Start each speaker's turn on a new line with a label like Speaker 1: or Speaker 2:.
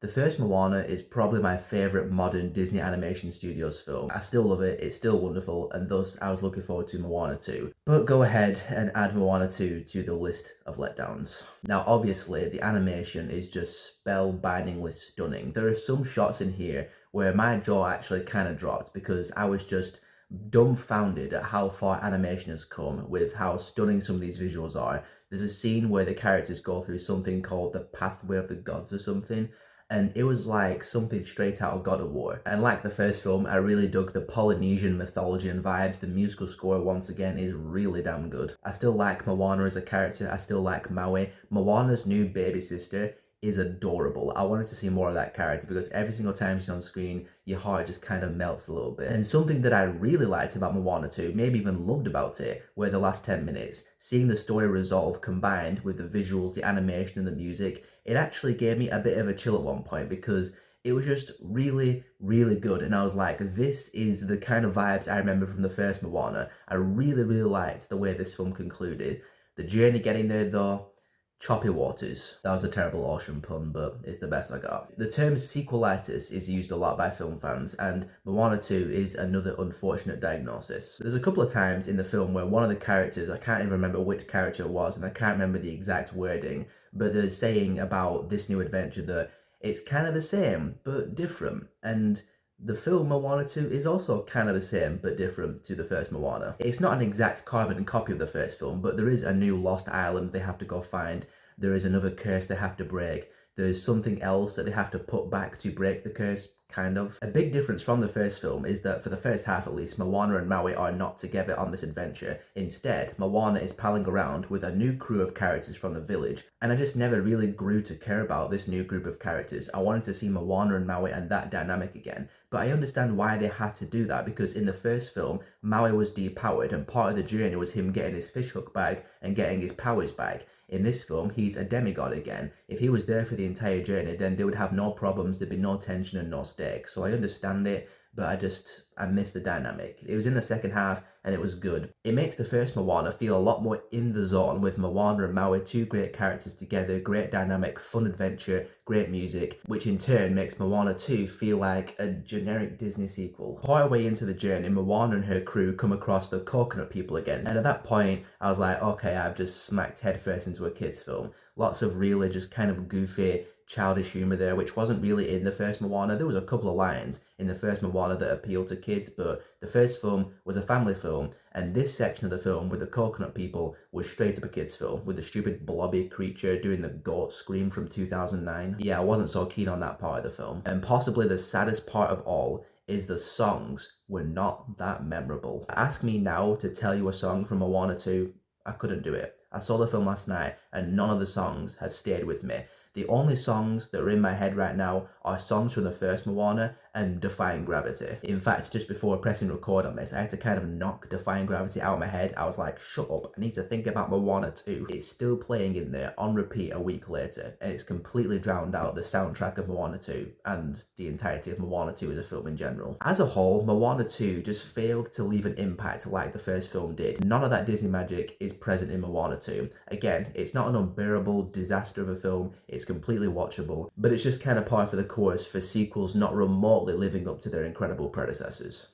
Speaker 1: The first Moana is probably my favourite modern Disney Animation Studios film. I still love it, it's still wonderful, and thus I was looking forward to Moana 2. But go ahead and add Moana 2 to the list of letdowns. Now obviously the animation is just spellbindingly stunning. There are some shots in here where my jaw actually kind of dropped because I was just dumbfounded at how far animation has come with how stunning some of these visuals are. There's a scene where the characters go through something called the Pathway of the Gods or something, and it was like something straight out of God of War. And like the first film, I really dug the Polynesian mythology and vibes. The musical score, once again, is really damn good. I still like Moana as a character. I still like Maui. Moana's new baby sister is adorable. I wanted to see more of that character because every single time she's on screen, your heart just kind of melts a little bit. And something that I really liked about Moana 2, maybe even loved about it, were the last 10 minutes. Seeing the story resolve combined with the visuals, the animation, and the music, it actually gave me a bit of a chill at one point because it was just really, really good. And I was like, this is the kind of vibes I remember from the first Moana. I really, really liked the way this film concluded. The journey getting there, though, choppy waters. That was a terrible ocean pun, but it's the best I got. The term sequelitis is used a lot by film fans, and Moana 2 is another unfortunate diagnosis. There's a couple of times in the film where one of the characters, I can't even remember which character it was, and I can't remember the exact wording, but they're saying about this new adventure that it's kind of the same, but different. And the film Moana 2 is also kind of the same, but different to the first Moana. It's not an exact carbon copy of the first film, but there is a new lost island they have to go find. There is another curse they have to break. There's something else that they have to put back to break the curse, kind of. A big difference from the first film is that for the first half at least, Moana and Maui are not together on this adventure. Instead, Moana is palling around with a new crew of characters from the village, and I just never really grew to care about this new group of characters. I wanted to see Moana and Maui and that dynamic again, but I understand why they had to do that because in the first film, Maui was depowered and part of the journey was him getting his fishhook back and getting his powers back. In this film, he's a demigod again. If he was there for the entire journey, then they would have no problems, there'd be no tension and no stakes. So I understand it, but I miss the dynamic. It was in the second half and it was good. It makes the first Moana feel a lot more in the zone with Moana and Maui, two great characters together, great dynamic, fun adventure, great music, which in turn makes Moana 2 feel like a generic Disney sequel. Partway into the journey, Moana and her crew come across the coconut people again, and at that point, I was like, okay, I've just smacked headfirst into a kid's film. Lots of really just kind of goofy, childish humor there, which wasn't really in the first Moana. There was a couple of lines in the first Moana that appealed to kids, but the first film was a family film, and this section of the film with the coconut people was straight up a kid's film, with the stupid blobby creature doing the goat scream from 2009. Yeah, I wasn't so keen on that part of the film. And possibly the saddest part of all is the songs were not that memorable. Ask me now to tell you a song from Moana 2, I couldn't do it. I saw the film last night and none of the songs have stayed with me. The only songs that are in my head right now are songs from the first Moana and Defying Gravity. In fact, just before pressing record on this, I had to kind of knock Defying Gravity out of my head. I was like, shut up, I need to think about Moana 2. It's still playing in there on repeat a week later, and it's completely drowned out the soundtrack of Moana 2 and the entirety of Moana 2 as a film in general. As a whole, Moana 2 just failed to leave an impact like the first film did. None of that Disney magic is present in Moana 2. Again, it's not an unbearable disaster of a film, it's completely watchable, but it's just kind of par for the course for sequels not remotely living up to their incredible predecessors.